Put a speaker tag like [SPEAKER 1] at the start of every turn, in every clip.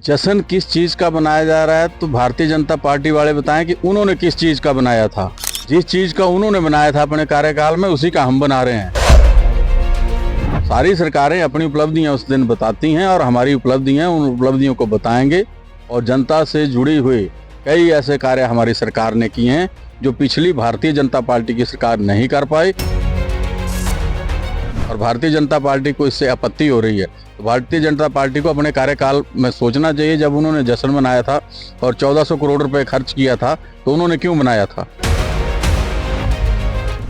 [SPEAKER 1] जश्न किस चीज का बनाया जा रहा है तो भारतीय जनता पार्टी वाले बताएं कि उन्होंने किस चीज का बनाया था। जिस चीज का उन्होंने बनाया था अपने कार्यकाल में उसी का हम बना रहे हैं। सारी सरकारें अपनी उपलब्धियां उस दिन बताती हैं और हमारी उपलब्धियां उन उपलब्धियों को बताएंगे। और जनता से जुड़ी हुई कई ऐसे कार्य हमारी सरकार ने किए हैं जो पिछली भारतीय जनता पार्टी की सरकार नहीं कर पाई और भारतीय जनता पार्टी को इससे आपत्ति हो रही है। तो भारतीय जनता पार्टी को अपने कार्यकाल में सोचना चाहिए, जब उन्होंने जश्न मनाया था और 1400 करोड़ रुपए खर्च किया था तो उन्होंने क्यों मनाया था।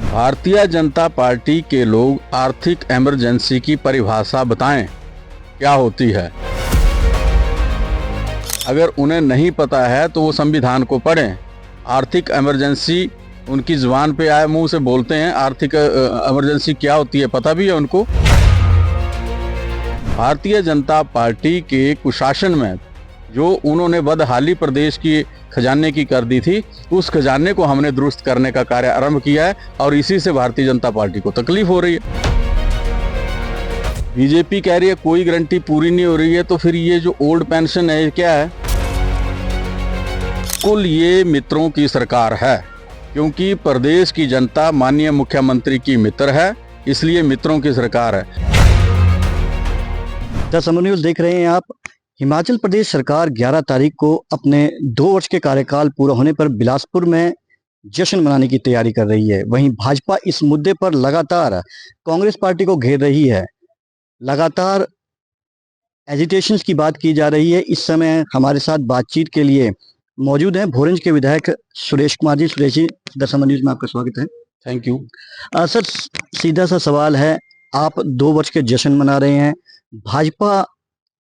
[SPEAKER 1] भारतीय जनता पार्टी के लोग आर्थिक इमरजेंसी की परिभाषा बताएं क्या होती है। अगर उन्हें नहीं पता है तो वो संविधान को पढ़ें। आर्थिक इमरजेंसी उनकी जुबान पे आए, मुंह से बोलते हैं। आर्थिक इमरजेंसी क्या होती है पता भी है उनको। भारतीय जनता पार्टी के कुशासन में जो उन्होंने बदहाली प्रदेश की खजाने की कर दी थी, उस खजाने को हमने दुरुस्त करने का कार्य आरंभ किया है और इसी से भारतीय जनता पार्टी को तकलीफ हो रही है। बीजेपी कह रही है कोई गारंटी पूरी नहीं हो रही है, तो फिर ये जो ओल्ड पेंशन है ये क्या है। कुल ये मित्रों की सरकार है, क्योंकि प्रदेश की जनता माननीय मुख्यमंत्री की मित्र है, इसलिए मित्रों की सरकार है।
[SPEAKER 2] द समर न्यूज़ देख रहे हैं आप। हिमाचल प्रदेश सरकार 11 तारीख को अपने 2 वर्ष के कार्यकाल पूरा होने पर बिलासपुर में जश्न मनाने की तैयारी कर रही है। वहीं भाजपा इस मुद्दे पर लगातार कांग्रेस पार्टी को घेर रही है। लगातार एजिटेशंस की बात की जा रही है। इस समय हमारे साथ बातचीत के लिए मौजूद हैं भोरंज के विधायक Suresh Kumar ji. Suresh ji, the summer news में आपका स्वागत है।
[SPEAKER 1] Thank you.
[SPEAKER 2] सर, सीधा सा सवाल है, आप 2 वर्ष के जश्न मना रहे हैं। भाजपा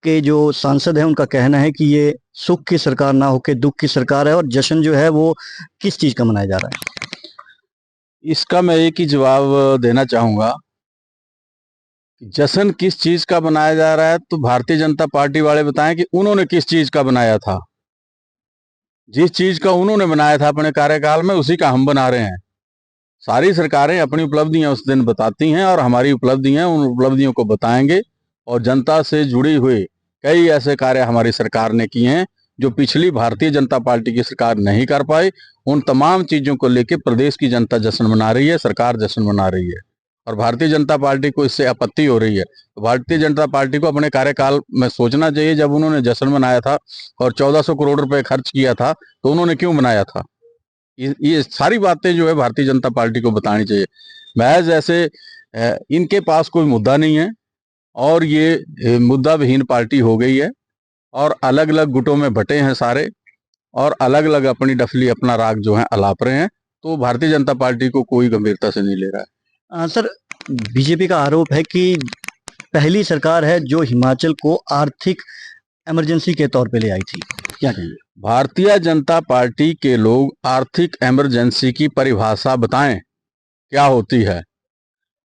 [SPEAKER 2] के जो सांसद हैं उनका कहना है कि ये सुख की सरकार ना होकर दुख की सरकार है, और जश्न जो है वो किस चीज का मनाया जा रहा है।
[SPEAKER 1] इसका मैं एक ही जवाब देना चाहूंगा। जश्न किस चीज का बनाया जा रहा है तो भारतीय जनता पार्टी वाले बताएं कि उन्होंने किस चीज का बनाया था। जिस चीज का उन्होंने बनाया था अपने कार्यकाल में उसी का हम बना रहे हैं। सारी सरकारें अपनी उपलब्धियां उस दिन बताती हैं और हमारी उपलब्धियां उन उपलब्धियों को बताएंगे। और जनता से जुड़ी हुई कई ऐसे कार्य हमारी सरकार ने किए हैं जो पिछली भारतीय जनता पार्टी की सरकार नहीं कर पाई। उन तमाम चीजों को लेकर प्रदेश की जनता जश्न मना रही है, सरकार जश्न मना रही है और भारतीय जनता पार्टी को इससे आपत्ति हो रही है। तो भारतीय जनता पार्टी को अपने कार्यकाल में सोचना चाहिए, जब उन्होंने जश्न मनाया था और 1400 करोड़ रुपए खर्च किया था तो उन्होंने क्यों मनाया था। ये सारी बातें जो है भारतीय जनता पार्टी को बतानी चाहिए। महज ऐसे इनके पास कोई मुद्दा नहीं है और ये मुद्दा विहीन पार्टी हो गई है और अलग अलग गुटों में बटे हैं सारे और अलग अलग अपनी डफली अपना राग जो है अलाप रहे हैं। तो भारतीय जनता पार्टी को कोई गंभीरता से नहीं ले रहा है।
[SPEAKER 2] सर, बीजेपी का आरोप है कि पहली सरकार है जो हिमाचल को आर्थिक इमरजेंसी के तौर पे ले आई थी, क्या कहेंगे।
[SPEAKER 1] भारतीय जनता पार्टी के लोग आर्थिक इमरजेंसी की परिभाषा बताएं क्या होती है।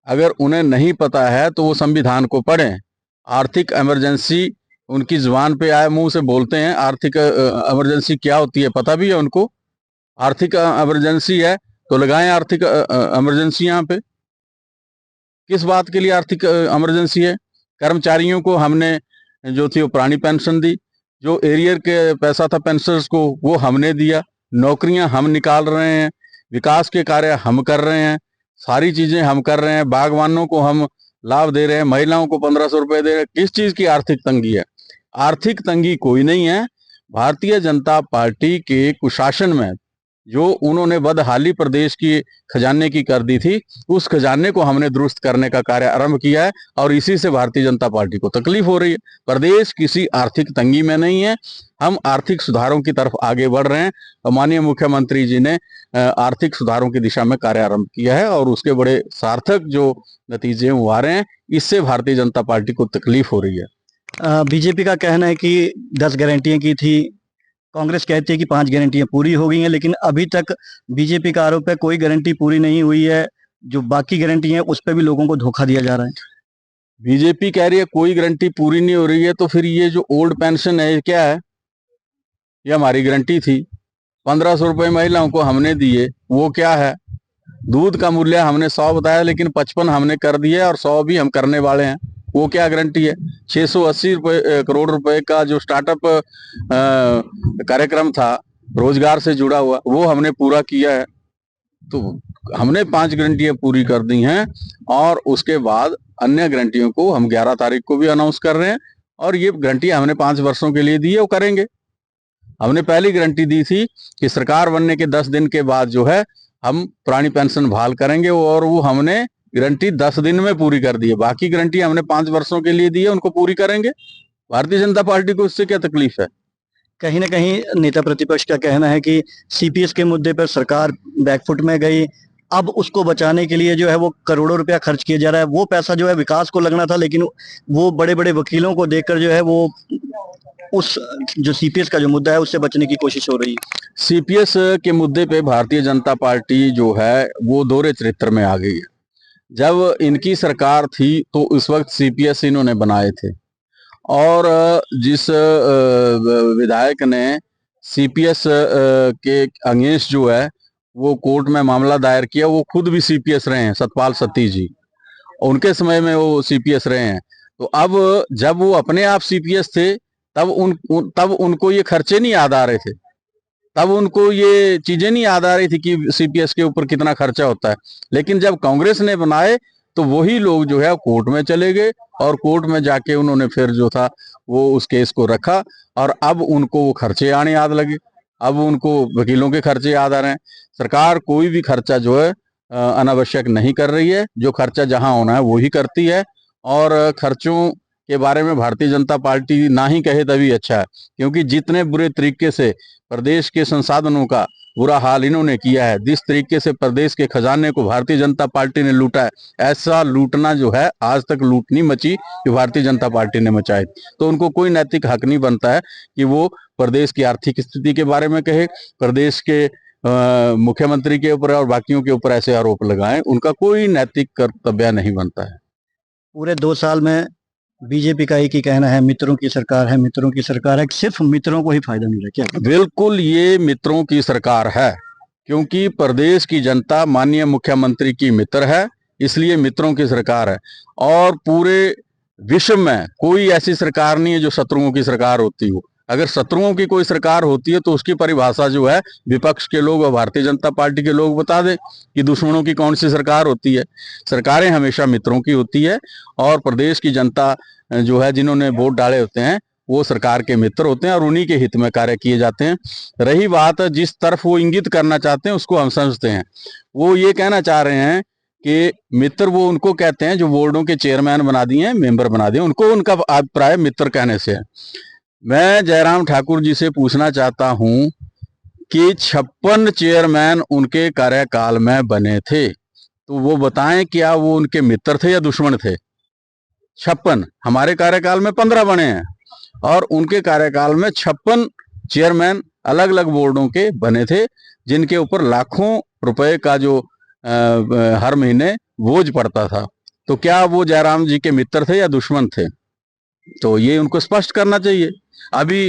[SPEAKER 1] अगर उन्हें नहीं पता है तो वो संविधान को पढ़ें। आर्थिक इमरजेंसी उनकी जुबान पे आए, मुंह से बोलते हैं। आर्थिक इमरजेंसी क्या होती है पता भी है उनको। आर्थिक इमरजेंसी है तो लगाएं आर्थिक इमरजेंसी। यहाँ पे किस बात के लिए आर्थिक इमरजेंसी है। कर्मचारियों को हमने जो थी वो पुरानी पेंशन दी, जो एरियर के पैसा था पेंशनर्स को वो हमने दिया, नौकरियां हम निकाल रहे हैं, विकास के कार्य हम कर रहे हैं, सारी चीजें हम कर रहे हैं। बागवानों को हम लाभ दे रहे हैं, महिलाओं को 1500 रुपए दे रहे हैं। किस चीज की आर्थिक तंगी है। आर्थिक तंगी कोई नहीं है। भारतीय जनता पार्टी के कुशासन में जो उन्होंने बदहाली प्रदेश की खजाने की कर दी थी, उस खजाने को हमने दुरुस्त करने का कार्य आरंभ किया है और इसी से भारतीय जनता पार्टी को तकलीफ हो रही है। प्रदेश किसी आर्थिक तंगी में नहीं है। हम आर्थिक सुधारों की तरफ आगे बढ़ रहे हैं और माननीय मुख्यमंत्री जी ने आर्थिक सुधारों की दिशा में कार्य आरंभ किया है और उसके बड़े सार्थक जो नतीजे आ रहे हैं, इससे भारतीय जनता पार्टी को तकलीफ हो रही है।
[SPEAKER 2] बीजेपी का कहना है कि 10 गारंटियां की थी, कांग्रेस कहती है कि 5 गारंटियां पूरी हो गई हैं, लेकिन अभी तक बीजेपी का आरोप है कोई गारंटी पूरी नहीं हुई है। जो बाकी गारंटी है उस पर भी लोगों को धोखा दिया जा रहा है।
[SPEAKER 1] बीजेपी कह रही है कोई गारंटी पूरी नहीं हो रही है, तो फिर ये जो ओल्ड पेंशन है ये क्या है। ये हमारी गारंटी थी। 1500 रुपए महिलाओं को हमने दिए, वो क्या है। दूध का मूल्य हमने 100 बताया लेकिन 55 हमने कर दिए और 100 भी हम करने वाले हैं। वो क्या गारंटी है? 680 करोड़ रुपए का जो स्टार्टअप कार्यक्रम था रोजगार से जुड़ा हुआ, वो हमने पूरा किया है। तो हमने 5 गारंटियां पूरी कर दी हैं और उसके बाद अन्य गारंटियों को हम 11 तारीख को भी अनाउंस कर रहे हैं। और ये गारंटियां हमने 5 वर्षों के लिए दी है, वो करेंगे। हमने पहली गारंटी दी थी कि सरकार बनने के 10 दिन के बाद जो है हम पुरानी पेंशन बहाल करेंगे, और वो हमने गारंटी 10 दिन में पूरी कर दी है। बाकी गारंटी हमने 5 वर्षों के लिए दी है, उनको पूरी करेंगे। भारतीय जनता पार्टी को इससे क्या तकलीफ है?
[SPEAKER 2] कहीं ना कहीं नेता प्रतिपक्ष का कहना है कि सीपीएस के मुद्दे पर सरकार बैकफुट में गई, अब उसको बचाने के लिए जो है वो करोड़ों रुपया खर्च किया जा रहा है। वो पैसा जो है विकास को लगना था, लेकिन वो बड़े बड़े वकीलों को देखकर जो है वो उस जो सीपीएस का जो मुद्दा है उससे बचने की कोशिश हो रही है।
[SPEAKER 1] सीपीएस के मुद्दे पे भारतीय जनता पार्टी जो है वो दोहरे चरित्र में आ गई है। जब इनकी सरकार थी तो उस वक्त सीपीएस इन्होंने बनाए थे, और जिस विधायक ने सीपीएस के अगेंस्ट जो है वो कोर्ट में मामला दायर किया, वो खुद भी सीपीएस रहे हैं, सतपाल सत्ती जी। उनके समय में वो सीपीएस रहे हैं। तो अब जब वो अपने आप सीपीएस थे तब उनको ये खर्चे नहीं याद आ रहे थे, तब उनको ये चीजें नहीं याद आ रही थी कि सीपीएस के ऊपर कितना खर्चा होता है। लेकिन जब कांग्रेस ने बनाए तो वही लोग जो है कोर्ट में चले गए, और कोर्ट में जाके उन्होंने फिर जो था वो उस केस को रखा, और अब उनको वो खर्चे आने याद लगे। अब उनको वकीलों के खर्चे याद आ रहे हैं। सरकार कोई भी खर्चा जो है अनावश्यक नहीं कर रही है। जो खर्चा जहां होना है वो ही करती है, और खर्चों के बारे में भारतीय जनता पार्टी ना ही कहे तभी अच्छा है, क्योंकि जितने बुरे तरीके से प्रदेश के संसाधनों का बुरा हाल इन्होंने किया है, जिस तरीके से प्रदेश के खजाने को भारतीय जनता पार्टी ने लूटा है, ऐसा लूटना जो है आज तक लूट नहीं मची कि भारतीय जनता पार्टी ने मचाई। तो उनको कोई नैतिक हक नहीं बनता है कि वो प्रदेश की आर्थिक स्थिति के बारे में कहे, प्रदेश के मुख्यमंत्री के ऊपर और बाकियों के ऊपर ऐसे आरोप लगाएं। उनका कोई नैतिक कर्तव्य नहीं बनता है।
[SPEAKER 2] पूरे 2 साल में बीजेपी का एक ही कहना है, मित्रों की सरकार है, मित्रों की सरकार है। सिर्फ मित्रों को ही फायदा मिल रहा है क्या?
[SPEAKER 1] बिल्कुल ये मित्रों की सरकार है, क्योंकि प्रदेश की जनता माननीय मुख्यमंत्री की मित्र है, इसलिए मित्रों की सरकार है। और पूरे विश्व में कोई ऐसी सरकार नहीं है जो शत्रुओं की सरकार होती हो। अगर शत्रुओं की कोई सरकार होती है तो उसकी परिभाषा जो है विपक्ष के लोग और भारतीय जनता पार्टी के लोग बता दें कि दुश्मनों की कौन सी सरकार होती है। सरकारें हमेशा मित्रों की होती है, और प्रदेश की जनता जो है जिन्होंने वोट डाले होते हैं वो सरकार के मित्र होते हैं, और उन्हीं के हित में कार्य किए जाते हैं। रही बात जिस तरफ वो इंगित करना चाहते हैं उसको हम समझते हैं। वो ये कहना चाह रहे हैं कि मित्र वो उनको कहते हैं जो बोर्डों के चेयरमैन बना दिए हैं, मेंबर बना दिए, उनको उनका अभिप्राय मित्र कहने से है। मैं जयराम ठाकुर जी से पूछना चाहता हूं कि 56 चेयरमैन उनके कार्यकाल में बने थे, तो वो बताएं क्या वो उनके मित्र थे या दुश्मन थे? 56, हमारे कार्यकाल में 15 बने हैं, और उनके कार्यकाल में 56 चेयरमैन अलग अलग बोर्डों के बने थे, जिनके ऊपर लाखों रुपए का जो हर महीने बोझ पड़ता था। तो क्या वो जयराम जी के मित्र थे या दुश्मन थे? तो ये उनको स्पष्ट करना चाहिए। अभी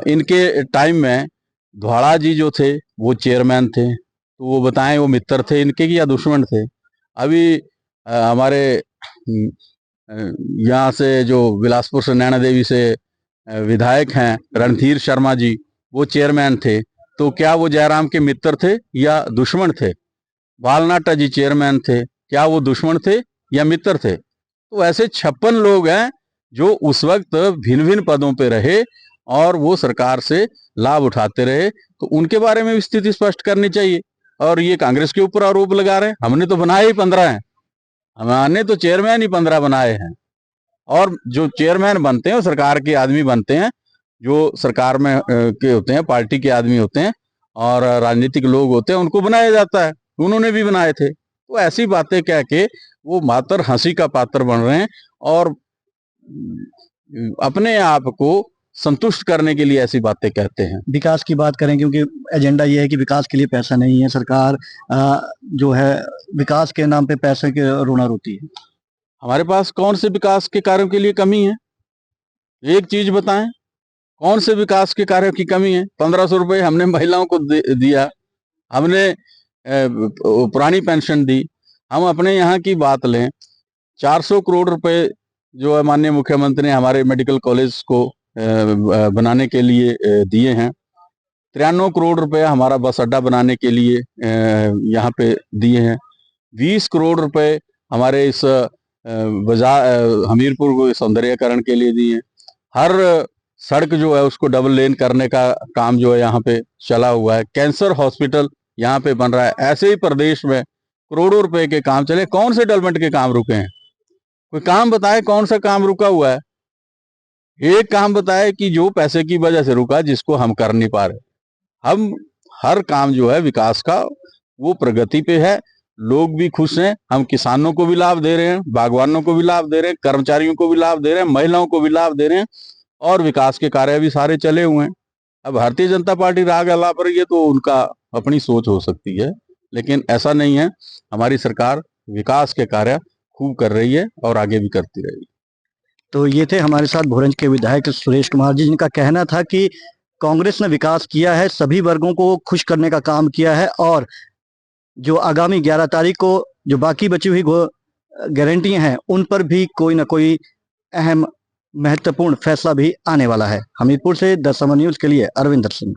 [SPEAKER 1] इनके टाइम में धवाड़ा जी जो थे वो चेयरमैन थे, तो वो बताएं वो मित्र थे इनके या दुश्मन थे? अभी हमारे यहाँ से जो बिलासपुर से नैना देवी से विधायक हैं रणधीर शर्मा जी, वो चेयरमैन थे, तो क्या वो जयराम के मित्र थे या दुश्मन थे? बालनाटा जी चेयरमैन थे, क्या वो दुश्मन थे या मित्र थे? तो ऐसे 56 लोग हैं जो उस वक्त भिन्न भिन्न पदों पे रहे और वो सरकार से लाभ उठाते रहे, तो उनके बारे में भी स्थिति स्पष्ट करनी चाहिए। और ये कांग्रेस के ऊपर आरोप लगा रहे हैं, हमने तो बनाए ही 15 हैं, हमने तो चेयरमैन ही 15 बनाए हैं। और जो चेयरमैन बनते हैं वो सरकार के आदमी बनते हैं, जो सरकार में के होते हैं, पार्टी के आदमी होते हैं और राजनीतिक लोग होते हैं, उनको बनाया जाता है। उन्होंने भी बनाए थे। तो ऐसी बातें कह के वो मात्र हंसी का पात्र बन रहे हैं, और अपने आप को संतुष्ट करने के लिए ऐसी बातें कहते हैं।
[SPEAKER 2] विकास की बात करें, क्योंकि एजेंडा ये है कि विकास के लिए पैसा नहीं है, सरकार जो है विकास के नाम पे पैसे की रोना रोती है।
[SPEAKER 1] हमारे पास कौन से विकास के कार्यों के लिए कमी है? एक चीज बताएं, कौन से विकास के कार्यों की कमी है? 1500 रुपए हमने महिलाओं को दिया, हमने पुरानी पेंशन दी। हम अपने यहाँ की बात लें, 400 करोड़ रुपए जो है माननीय मुख्यमंत्री ने हमारे मेडिकल कॉलेज को बनाने के लिए दिए हैं। 93 करोड़ रुपए हमारा बस अड्डा बनाने के लिए यहाँ पे दिए हैं। 20 करोड़ रुपए हमारे इस बाजार हमीरपुर को सौंदर्यीकरण के लिए दिए हैं। हर सड़क जो है उसको डबल लेन करने का काम जो है यहाँ पे चला हुआ है। कैंसर हॉस्पिटल यहाँ पे बन रहा है। ऐसे ही प्रदेश में करोड़ों रुपए के काम चले। कौन से डेवलपमेंट के काम रुके हैं? कोई काम बताए कौन सा काम रुका हुआ है? एक काम बताए कि जो पैसे की वजह से रुका, जिसको हम कर नहीं पा रहे। हम हर काम जो है विकास का वो प्रगति पे है। लोग भी खुश हैं। हम किसानों को भी लाभ दे रहे हैं, बागवानों को भी लाभ दे रहे हैं, कर्मचारियों को भी लाभ दे रहे हैं, महिलाओं को भी लाभ दे रहे हैं और विकास के कार्य भी सारे चले हुए हैं। अब भारतीय जनता पार्टी राग अल्लाह पर ये तो उनका अपनी सोच हो सकती है, लेकिन ऐसा नहीं है। हमारी सरकार विकास के कार्य खूब कर रही है और आगे भी करती रहेगी।
[SPEAKER 2] तो ये थे हमारे साथ भोरंज के विधायक सुरेश कुमार जी, जिनका कहना था कि कांग्रेस ने विकास किया है, सभी वर्गों को खुश करने का काम किया है और जो आगामी 11 तारीख को जो बाकी बची हुई गारंटियां हैं उन पर भी कोई ना कोई अहम महत्वपूर्ण फैसला भी आने वाला है। हमीरपुर से द समर न्यूज के लिए अरविंदर सिंह।